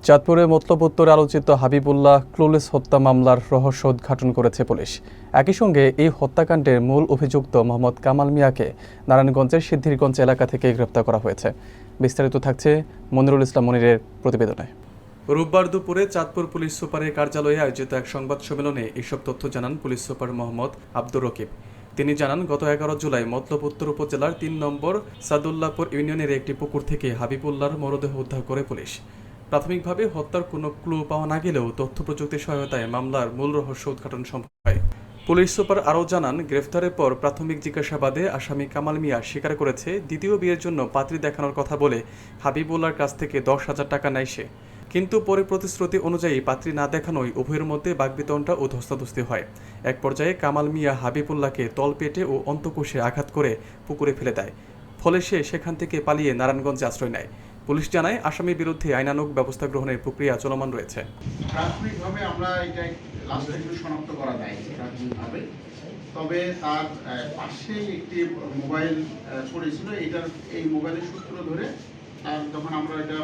চাঁদপুরে মতলব উত্তরে আলোচিত হাবিবুল্লাহ ক্লুলেস হত্যা মামলার রহস্য উদ্ঘাটন করেছে পুলিশ। একই সঙ্গে এই হত্যাকাণ্ডের মূল অভিযুক্ত মোহাম্মদ কামাল মিয়াকে নারায়ণগঞ্জের সিদ্ধিরগঞ্জ এলাকা থেকে গ্রেপ্তার করা হয়েছে। বিস্তারিত থাকছে মনিরুল ইসলাম মনিরের প্রতিবেদনে। রোববার দুপুরে চাঁদপুর পুলিশ সুপারের কার্যালয়ে আয়োজিত এক সংবাদ সম্মেলনে এসব তথ্য জানান পুলিশ সুপার মোহাম্মদ আব্দুর রকিব। তিনি জানান, গত 11 জুলাই মতলব উত্তর উপজেলার 3 নম্বর সাদুল্লাপুর ইউনিয়নের একটি পুকুর থেকে হাবিবুল্লাহর মরদেহ উদ্ধার করে পুলিশ। প্রাথমিকভাবে হত্যার কোনো ক্লু পাওয়া না গেলেও তথ্য প্রযুক্তির সহায়তায় মামলার মূল রহস্য উদ্ঘাটন সম্ভব হয়। পুলিশ সুপার আরও জানান, গ্রেফতারের পর প্রাথমিক জিজ্ঞাসাবাদে আসামি কামাল মিয়া স্বীকার করেছে দ্বিতীয় বিয়ের জন্য পাত্রী দেখানোর কথা বলে হাবিবুল্লাহর কাছ থেকে 10,000 টাকা নেয় সে। কিন্তু পরে প্রতিশ্রুতি অনুযায়ী পাত্রী না দেখানোয় উভয়ের মধ্যে বাগবিতণ্ডা ও ধস্তাধস্তি হয়। এক পর্যায়ে কামাল মিয়া হাবিবুল্লাহকে তলপেটে ও অন্তকোষে আঘাত করে পুকুরে ফেলে দেয়। ফলে সে সেখান থেকে পালিয়ে নারায়ণগঞ্জে আশ্রয় নেয়। পুলিশ জানায়, আসামির বিরুদ্ধে আইনানুগ ব্যবস্থা গ্রহণের প্রক্রিয়া চলমান রয়েছে। প্রাথমিকভাবে আমরা এটা লাস্ট শনাক্ত করা যায় প্রাথমিকভাবে, তবে তার পাশে একটি মোবাইল পড়েছিল। এই মোবাইলের সূত্র ধরে যখন আমরা এটা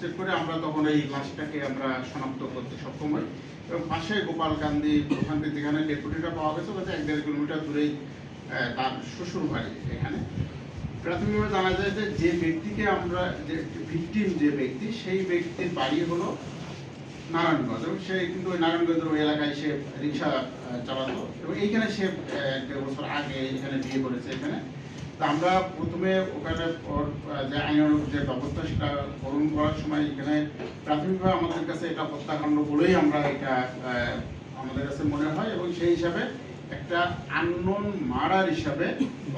চেক করে আমরা তখন এই লাশটাকে আমরা শনাক্ত করতে সক্ষম হই। এবং পাশে গোপালকান্দি ওখান থেকে যেখানে ডেপুটিটা পাওয়া গেছে 1.5 কিলোমিটার দূরেই তার শ্বশুর বাড়ি। এখানে প্রাথমিকভাবে জানা যায় যে ব্যক্তিকে আমরা ভিকটিম যে ব্যক্তি, সেই ব্যক্তির বাড়ি হলো নারায়ণগঞ্জ, এবং সে কিন্তু ওই নারায়ণগঞ্জের ওই এলাকায় সে রিক্সা চালাতো, এবং এইখানে সে 1 বছর আগে এখানে বিয়ে করেছে। এখানে তা আমরা প্রথমে ওখানে ওর যে আইনানুগ যে ব্যবস্থা সেটা গ্রহণ করার সময় এখানে প্রাথমিকভাবে আমাদের কাছে এটা হত্যাকাণ্ড বলেই আমরা এটা আমাদের কাছে মনে হয়, এবং সেই হিসাবে একটা আননোন মার্ডার হিসাবে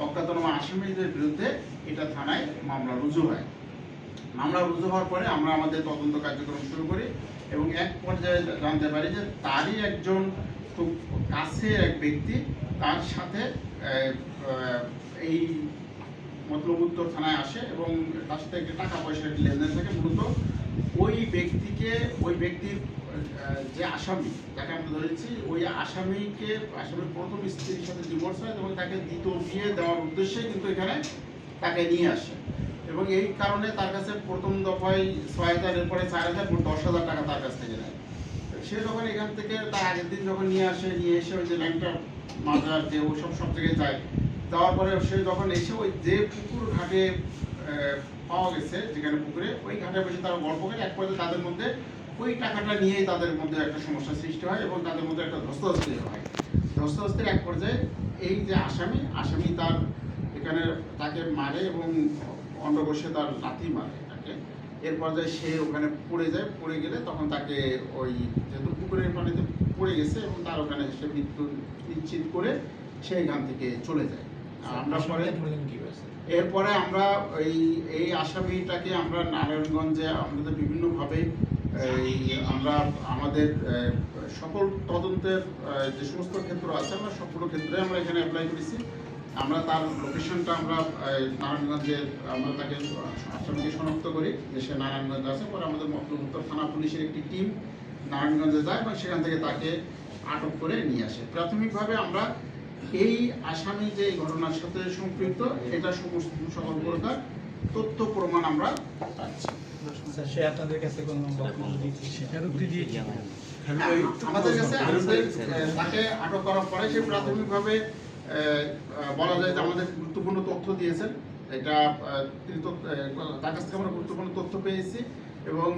অজ্ঞাতনামা আসামিদের বিরুদ্ধে এটা থানায় মামলা রুজু হয়। মামলা রুজু হওয়ার পরে আমরা আমাদের তদন্ত কার্যক্রম শুরু করি, এবং এক পর্যায়ে জানতে পারি যে তারই একজন খুব কাছের এক ব্যক্তি তার সাথে এই মতলব উত্তর থানায় আসে, এবং তার সাথে একটা টাকা পয়সার লেনদেন থাকে। মূলত ওই ব্যক্তির যে আসামি যাকে আমরা ধরেছি, ওই আসামির প্রথম স্ত্রীর সাথে ডিভোর্স হয়, এবং তাকে দ্বিতীয় বিয়ে দেওয়ার উদ্দেশ্যে কিন্তু এখানে তাকে নিয়ে আসে, এবং এই কারণে তার কাছে প্রথম দফায় 6,000, এরপরে 4,000, 10,000 টাকা তার কাছ থেকে নেয়। সে যখন এখান থেকে তার আগের দিন যখন নিয়ে এসে ওই যে ল্যাংটা মাজার যে ওসব সব জায়গায় যায়, যাওয়ার পরে সে যখন এসে ওই যে পুকুর ঘাটে পাওয়া গেছে, যেখানে পুকুরে ওই ঘাটে বসে তারা গল্প করে, এক পর্যায়ে তাদের মধ্যে ওই টাকাটা নিয়েই তাদের মধ্যে একটা সমস্যার সৃষ্টি হয়, এবং তাদের মধ্যে একটা ধস্তাধস্তি হয়। ধস্তাধস্তির এক পর্যায়ে এই যে আসামি তার এখানে তাকে মারে, এবং অন্ডকোষে তার লাথি মারে তাকে। এর পর্যায়ে সে ওখানে পড়ে গেলে তখন তাকে ওই যেহেতু পুকুরের পানিতে পড়ে গেছে, এবং তার ওখানে সে মৃত্যু নিশ্চিত করে সেইখান থেকে চলে যায়। আমরা এরপরে আমরা এই আসামিটাকে আমরা নারায়ণগঞ্জে আমাদের বিভিন্নভাবে আমরা আমাদের সকল তদন্তের যে সমস্ত ক্ষেত্র আছে, আমরা সবগুলো ক্ষেত্রে আমরা এখানে অ্যাপ্লাই করেছি। আমরা তার লোকেশনটা আমরা নারায়ণগঞ্জে আমরা তাকে আসামিকে শনাক্ত করি যে সে নারায়ণগঞ্জে আছে। পরে আমাদের মতলব উত্তর থানা পুলিশের একটি টিম নারায়ণগঞ্জে যায়, এবং সেখান থেকে তাকে আটক করে নিয়ে আসে। প্রাথমিকভাবে আমরা এই আসামি যে ঘটনার সাথে সম্পৃক্ত, এটা সকল প্রকার তথ্য প্রমাণ আমরা পাচ্ছি। আমাদের কাছে তাকে আটক করার পরে সে প্রাথমিকভাবে বলা যায় যে আমাদের গুরুত্বপূর্ণ তথ্য দিয়েছেন। এটা তার কাছ থেকে আমরা গুরুত্বপূর্ণ তথ্য পেয়েছি, এবং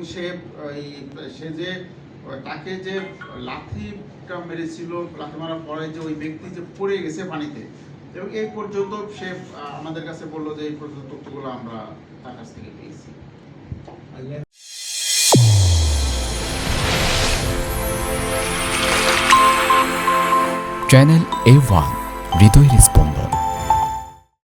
সে যে তাকে যে লাথিটা মেরেছিল, লাথি মারার পরে যে ওই ব্যক্তি যে পড়ে গেছে পানিতে, এবং এই পর্যন্ত সে আমাদের কাছে বললো যে এই পর্যন্ত তথ্যগুলো আমরা তার কাছ থেকে পেয়েছি। চ্যানেল A1 হৃদয়ের স্পন্দন।